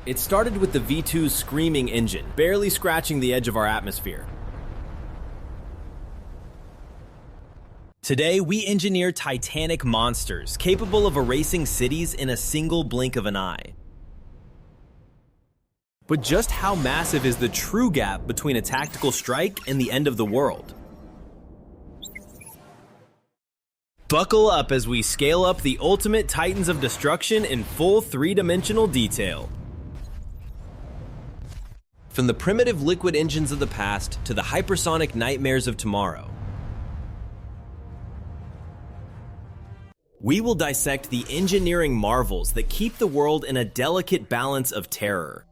It started with the V-2's screaming engine, barely scratching the edge of our atmosphere. Today, we engineer titanic monsters capable of erasing cities in a single blink of an eye. But just how massive is the true gap between a tactical strike and the end of the world? Buckle up as we scale up the ultimate titans of destruction in full three-dimensional detail. From the primitive liquid engines of the past to the hypersonic nightmares of tomorrow, we will dissect the engineering marvels that keep the world in a delicate balance of terror.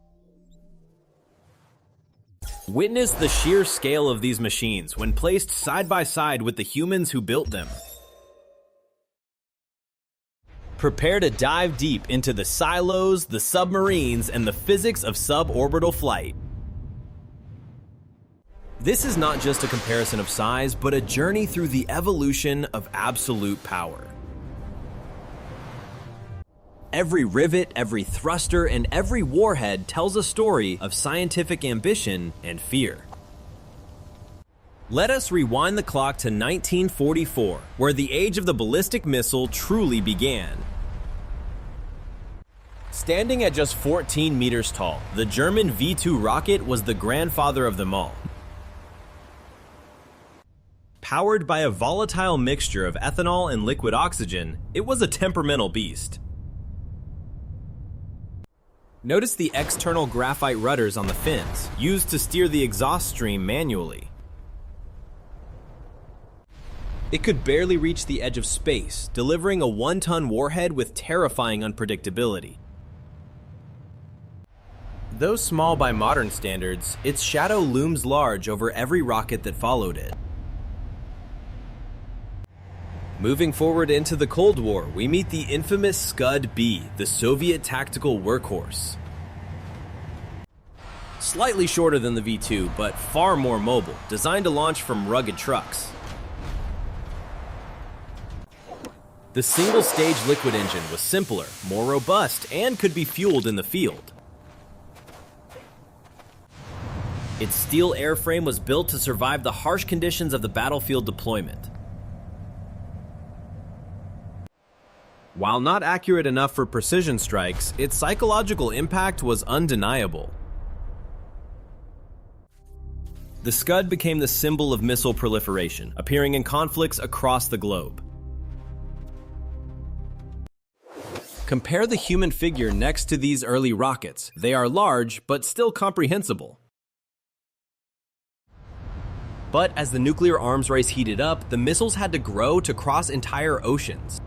Witness the sheer scale of these machines when placed side by side with the humans who built them. Prepare to dive deep into the silos, the submarines, and the physics of suborbital flight. This is not just a comparison of size, but a journey through the evolution of absolute power. Every rivet, every thruster, and every warhead tells a story of scientific ambition and fear. Let us rewind the clock to 1944, where the age of the ballistic missile truly began. Standing at just 14 meters tall, the German V-2 rocket was the grandfather of them all. Powered by a volatile mixture of ethanol and liquid oxygen, it was a temperamental beast. Notice the external graphite rudders on the fins, used to steer the exhaust stream manually. It could barely reach the edge of space, delivering a 1-ton warhead with terrifying unpredictability. Though small by modern standards, its shadow looms large over every rocket that followed it. Moving forward into the Cold War, we meet the infamous Scud-B, the Soviet tactical workhorse. Slightly shorter than the V-2, but far more mobile, designed to launch from rugged trucks. The single-stage liquid engine was simpler, more robust, and could be fueled in the field. Its steel airframe was built to survive the harsh conditions of the battlefield deployment. While not accurate enough for precision strikes, its psychological impact was undeniable. The Scud became the symbol of missile proliferation, appearing in conflicts across the globe. Compare the human figure next to these early rockets. They are large, but still comprehensible. But as the nuclear arms race heated up, the missiles had to grow to cross entire oceans.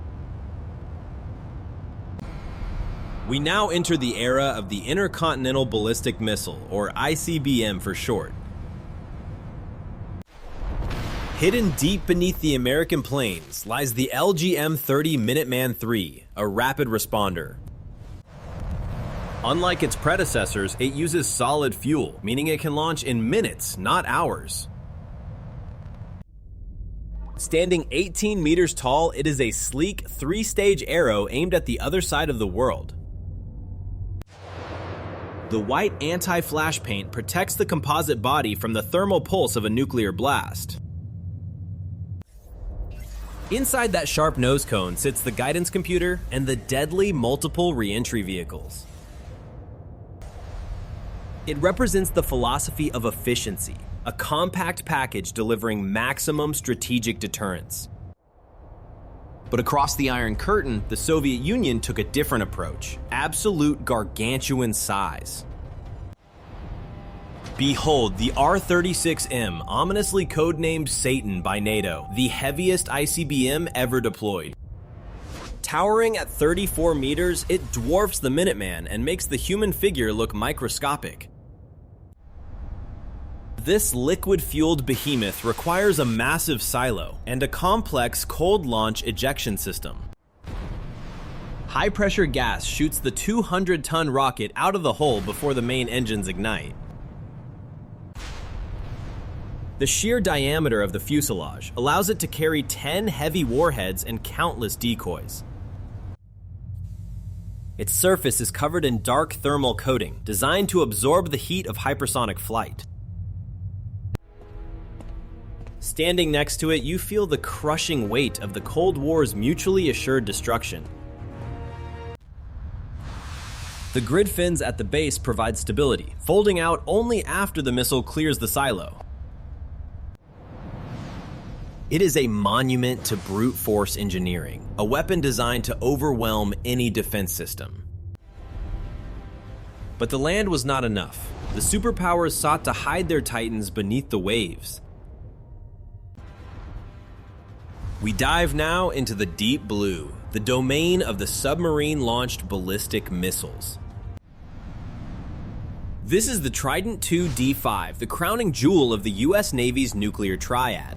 We now enter the era of the Intercontinental Ballistic Missile, or ICBM for short. Hidden deep beneath the American plains lies the LGM-30 Minuteman III, a rapid responder. Unlike its predecessors, it uses solid fuel, meaning it can launch in minutes, not hours. Standing 18 meters tall, it is a sleek, 3-stage arrow aimed at the other side of the world. The white anti-flash paint protects the composite body from the thermal pulse of a nuclear blast. Inside that sharp nose cone sits the guidance computer and the deadly multiple re-entry vehicles. It represents the philosophy of efficiency, a compact package delivering maximum strategic deterrence. But across the Iron Curtain, the Soviet Union took a different approach: absolute gargantuan size. Behold the R-36M, ominously codenamed Satan by NATO, the heaviest ICBM ever deployed. Towering at 34 meters, it dwarfs the Minuteman and makes the human figure look microscopic. This liquid-fueled behemoth requires a massive silo and a complex cold-launch ejection system. High-pressure gas shoots the 200-ton rocket out of the hull before the main engines ignite. The sheer diameter of the fuselage allows it to carry 10 heavy warheads and countless decoys. Its surface is covered in dark thermal coating, designed to absorb the heat of hypersonic flight. Standing next to it, you feel the crushing weight of the Cold War's mutually assured destruction. The grid fins at the base provide stability, folding out only after the missile clears the silo. It is a monument to brute force engineering, a weapon designed to overwhelm any defense system. But the land was not enough. The superpowers sought to hide their titans beneath the waves. We dive now into the deep blue, the domain of the submarine-launched ballistic missiles. This is the Trident II D5, the crowning jewel of the US Navy's nuclear triad.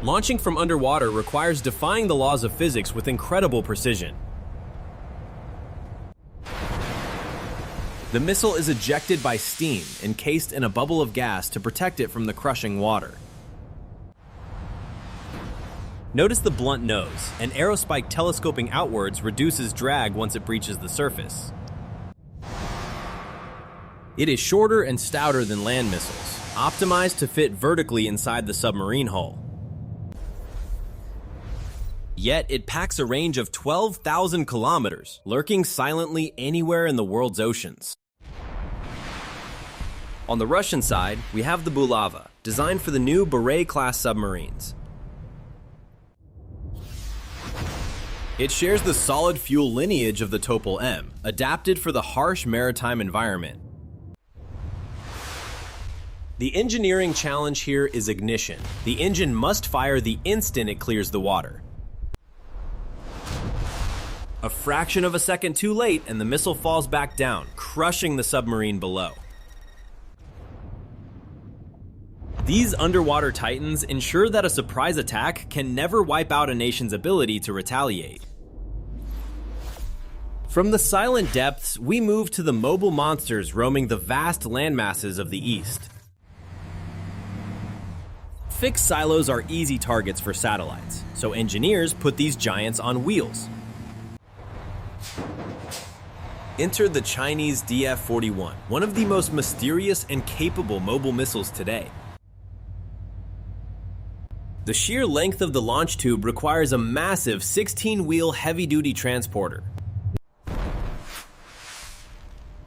Launching from underwater requires defying the laws of physics with incredible precision. The missile is ejected by steam, encased in a bubble of gas to protect it from the crushing water. Notice the blunt nose. An aerospike telescoping outwards reduces drag once it breaches the surface. It is shorter and stouter than land missiles, optimized to fit vertically inside the submarine hull. Yet it packs a range of 12,000 kilometers, lurking silently anywhere in the world's oceans. On the Russian side, we have the Bulava, designed for the new Beret-class submarines. It shares the solid fuel lineage of the Topol-M, adapted for the harsh maritime environment. The engineering challenge here is ignition. The engine must fire the instant it clears the water. A fraction of a second too late, and the missile falls back down, crushing the submarine below. These underwater titans ensure that a surprise attack can never wipe out a nation's ability to retaliate. From the silent depths, we move to the mobile monsters roaming the vast landmasses of the East. Fixed silos are easy targets for satellites, so engineers put these giants on wheels. Enter the Chinese DF-41, one of the most mysterious and capable mobile missiles today. The sheer length of the launch tube requires a massive 16-wheel heavy-duty transporter.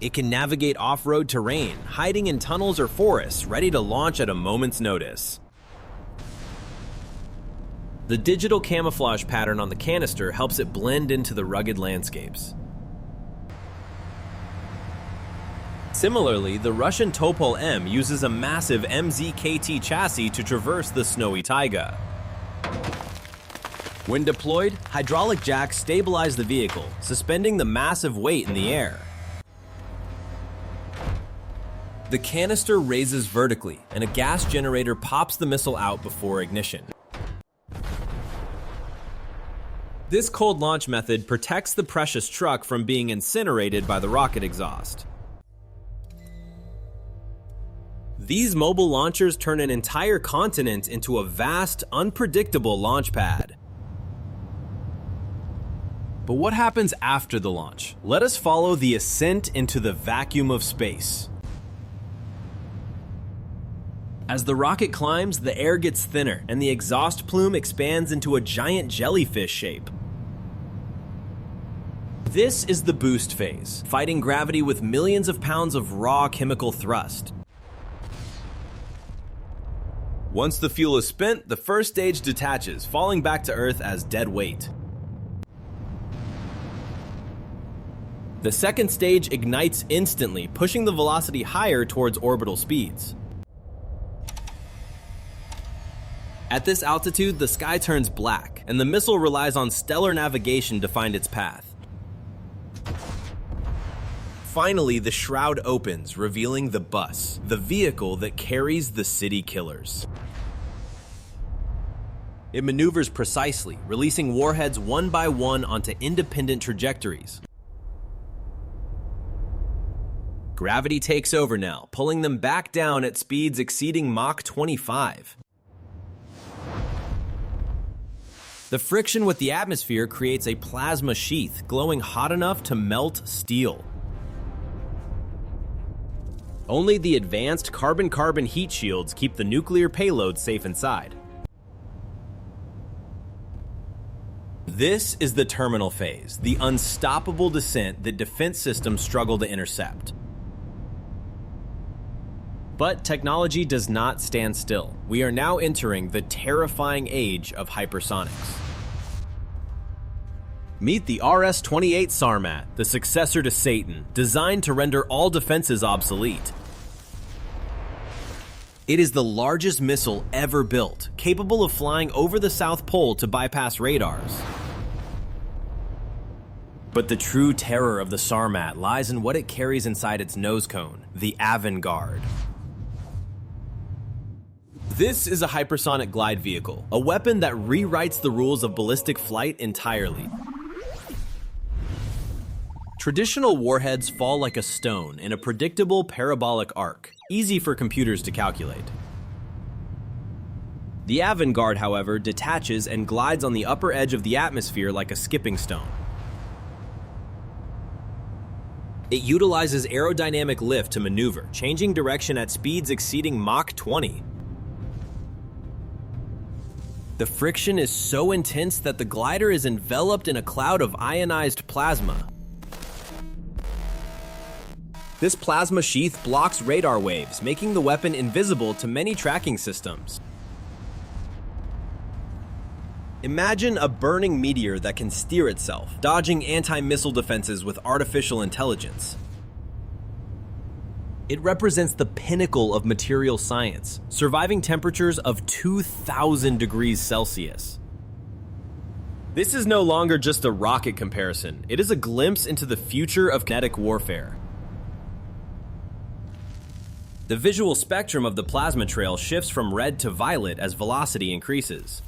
It can navigate off-road terrain, hiding in tunnels or forests, ready to launch at a moment's notice. The digital camouflage pattern on the canister helps it blend into the rugged landscapes. Similarly, the Russian Topol-M uses a massive MZKT chassis to traverse the snowy taiga. When deployed, hydraulic jacks stabilize the vehicle, suspending the massive weight in the air. The canister raises vertically, and a gas generator pops the missile out before ignition. This cold launch method protects the precious truck from being incinerated by the rocket exhaust. These mobile launchers turn an entire continent into a vast, unpredictable launch pad. But what happens after the launch? Let us follow the ascent into the vacuum of space. As the rocket climbs, the air gets thinner, and the exhaust plume expands into a giant jellyfish shape. This is the boost phase, fighting gravity with millions of pounds of raw chemical thrust. Once the fuel is spent, the first stage detaches, falling back to Earth as dead weight. The second stage ignites instantly, pushing the velocity higher towards orbital speeds. At this altitude, the sky turns black, and the missile relies on stellar navigation to find its path. Finally, the shroud opens, revealing the bus, the vehicle that carries the city killers. It maneuvers precisely, releasing warheads one by one onto independent trajectories. Gravity takes over now, pulling them back down at speeds exceeding Mach 25. The friction with the atmosphere creates a plasma sheath, glowing hot enough to melt steel. Only the advanced carbon-carbon heat shields keep the nuclear payload safe inside. This is the terminal phase, the unstoppable descent that defense systems struggle to intercept. But technology does not stand still. We are now entering the terrifying age of hypersonics. Meet the RS-28 Sarmat, the successor to Satan, designed to render all defenses obsolete. It is the largest missile ever built, capable of flying over the South Pole to bypass radars. But the true terror of the Sarmat lies in what it carries inside its nose cone, the Avangard. This is a hypersonic glide vehicle, a weapon that rewrites the rules of ballistic flight entirely. Traditional warheads fall like a stone in a predictable parabolic arc, easy for computers to calculate. The Avangard, however, detaches and glides on the upper edge of the atmosphere like a skipping stone. It utilizes aerodynamic lift to maneuver, changing direction at speeds exceeding Mach 20. The friction is so intense that the glider is enveloped in a cloud of ionized plasma. This plasma sheath blocks radar waves, making the weapon invisible to many tracking systems. Imagine a burning meteor that can steer itself, dodging anti-missile defenses with artificial intelligence. It represents the pinnacle of material science, surviving temperatures of 2,000 degrees Celsius. This is no longer just a rocket comparison, it is a glimpse into the future of kinetic warfare. The visual spectrum of the plasma trail shifts from red to violet as velocity increases.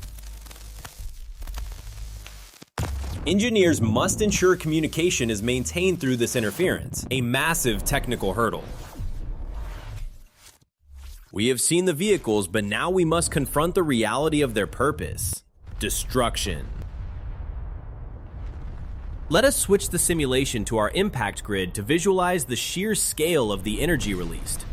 Engineers must ensure communication is maintained through this interference, a massive technical hurdle. We have seen the vehicles, but now we must confront the reality of their purpose: destruction. Let us switch the simulation to our impact grid to visualize the sheer scale of the energy released.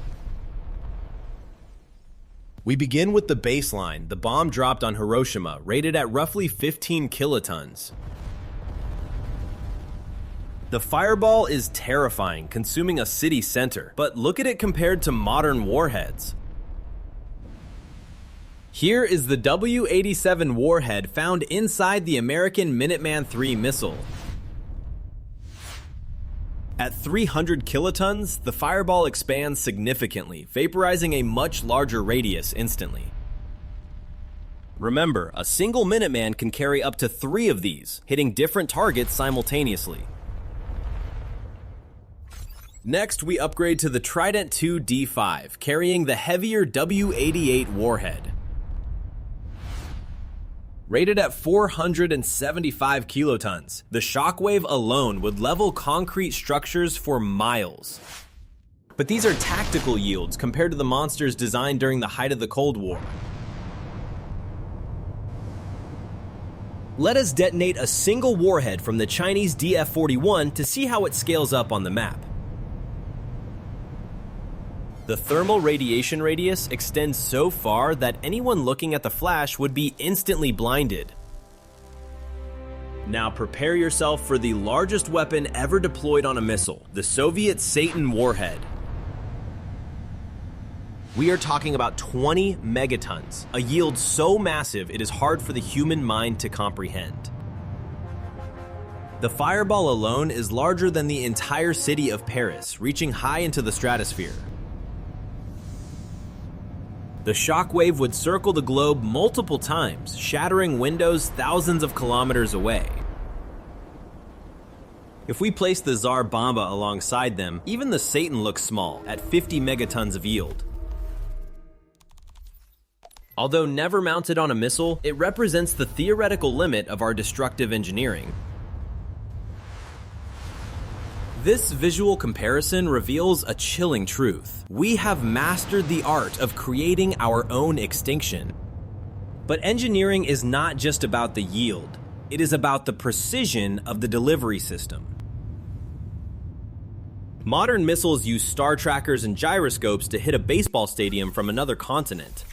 We begin with the baseline, the bomb dropped on Hiroshima, rated at roughly 15 kilotons. The fireball is terrifying, consuming a city center, but look at it compared to modern warheads. Here is the W-87 warhead found inside the American Minuteman III missile. At 300 kilotons, the fireball expands significantly, vaporizing a much larger radius instantly. Remember, a single Minuteman can carry up to 3 of these, hitting different targets simultaneously. Next, we upgrade to the Trident II D5, carrying the heavier W-88 warhead. Rated at 475 kilotons, the shockwave alone would level concrete structures for miles. But these are tactical yields compared to the monsters designed during the height of the Cold War. Let us detonate a single warhead from the Chinese DF-41 to see how it scales up on the map. The thermal radiation radius extends so far that anyone looking at the flash would be instantly blinded. Now prepare yourself for the largest weapon ever deployed on a missile, the Soviet Satan warhead. We are talking about 20 megatons, a yield so massive it is hard for the human mind to comprehend. The fireball alone is larger than the entire city of Paris, reaching high into the stratosphere. The shockwave would circle the globe multiple times, shattering windows thousands of kilometers away. If we place the Tsar Bomba alongside them, even the Satan looks small, at 50 megatons of yield. Although never mounted on a missile, it represents the theoretical limit of our destructive engineering. This visual comparison reveals a chilling truth. We have mastered the art of creating our own extinction. But engineering is not just about the yield. It is about the precision of the delivery system. Modern missiles use star trackers and gyroscopes to hit a baseball stadium from another continent.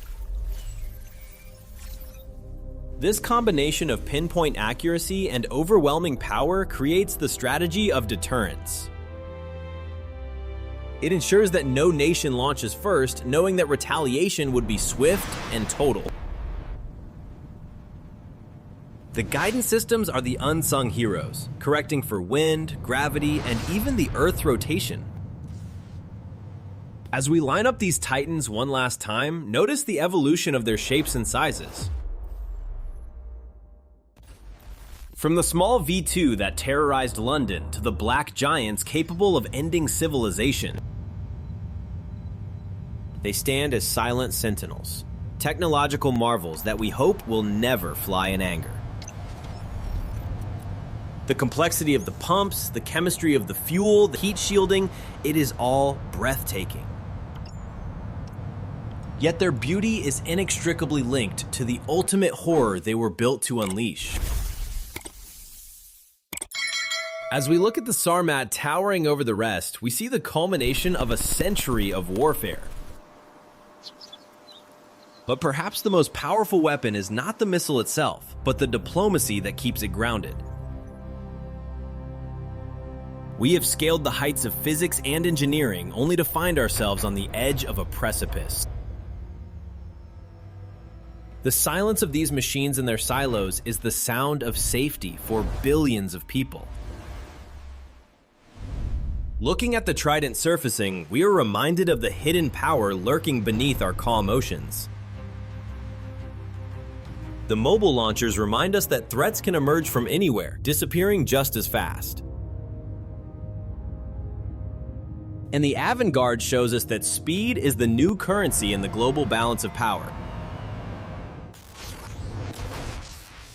This combination of pinpoint accuracy and overwhelming power creates the strategy of deterrence. It ensures that no nation launches first, knowing that retaliation would be swift and total. The guidance systems are the unsung heroes, correcting for wind, gravity, and even the Earth's rotation. As we line up these Titans one last time, notice the evolution of their shapes and sizes. From the small V2 that terrorized London to the black giants capable of ending civilization, they stand as silent sentinels, technological marvels that we hope will never fly in anger. The complexity of the pumps, the chemistry of the fuel, the heat shielding, it is all breathtaking. Yet their beauty is inextricably linked to the ultimate horror they were built to unleash. As we look at the Sarmat towering over the rest, we see the culmination of a century of warfare. But perhaps the most powerful weapon is not the missile itself, but the diplomacy that keeps it grounded. We have scaled the heights of physics and engineering only to find ourselves on the edge of a precipice. The silence of these machines in their silos is the sound of safety for billions of people. Looking at the Trident surfacing, we are reminded of the hidden power lurking beneath our calm oceans. The mobile launchers remind us that threats can emerge from anywhere, disappearing just as fast. And the Avangard shows us that speed is the new currency in the global balance of power.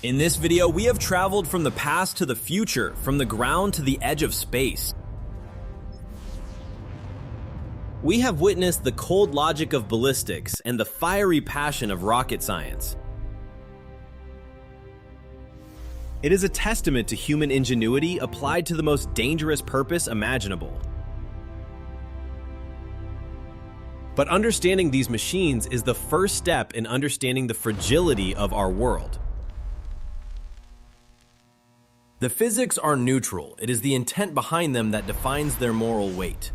In this video, we have traveled from the past to the future, from the ground to the edge of space. We have witnessed the cold logic of ballistics and the fiery passion of rocket science. It is a testament to human ingenuity applied to the most dangerous purpose imaginable. But understanding these machines is the first step in understanding the fragility of our world. The physics are neutral. It is the intent behind them that defines their moral weight.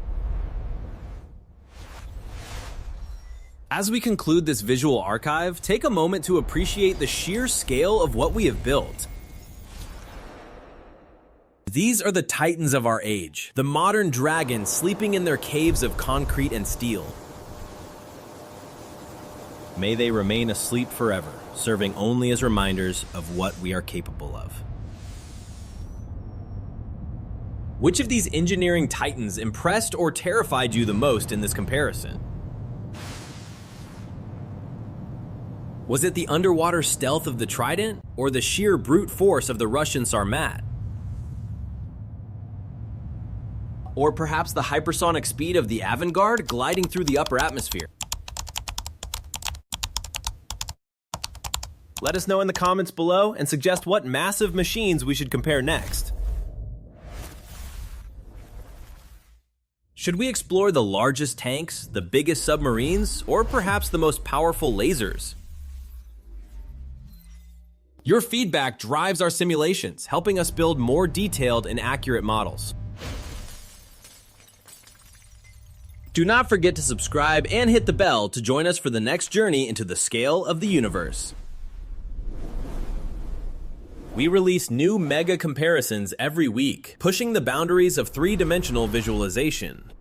As we conclude this visual archive, take a moment to appreciate the sheer scale of what we have built. These are the titans of our age, the modern dragons sleeping in their caves of concrete and steel. May they remain asleep forever, serving only as reminders of what we are capable of. Which of these engineering titans impressed or terrified you the most in this comparison? Was it the underwater stealth of the Trident, or the sheer brute force of the Russian Sarmat? Or perhaps the hypersonic speed of the Avangard gliding through the upper atmosphere? Let us know in the comments below and suggest what massive machines we should compare next. Should we explore the largest tanks, the biggest submarines, or perhaps the most powerful lasers? Your feedback drives our simulations, helping us build more detailed and accurate models. Do not forget to subscribe and hit the bell to join us for the next journey into the scale of the universe. We release new mega comparisons every week, pushing the boundaries of three-dimensional visualization.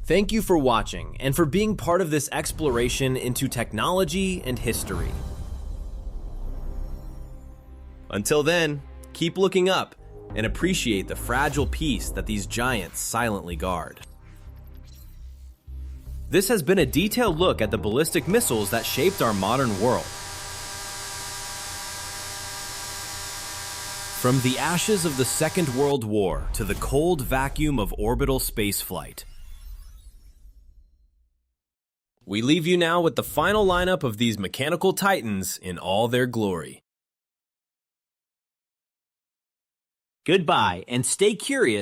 Thank you for watching and for being part of this exploration into technology and history. Until then, keep looking up and appreciate the fragile peace that these giants silently guard. This has been a detailed look at the ballistic missiles that shaped our modern world. From the ashes of the Second World War to the cold vacuum of orbital spaceflight, We leave you now with the final lineup of these mechanical titans in all their glory. Goodbye, and stay curious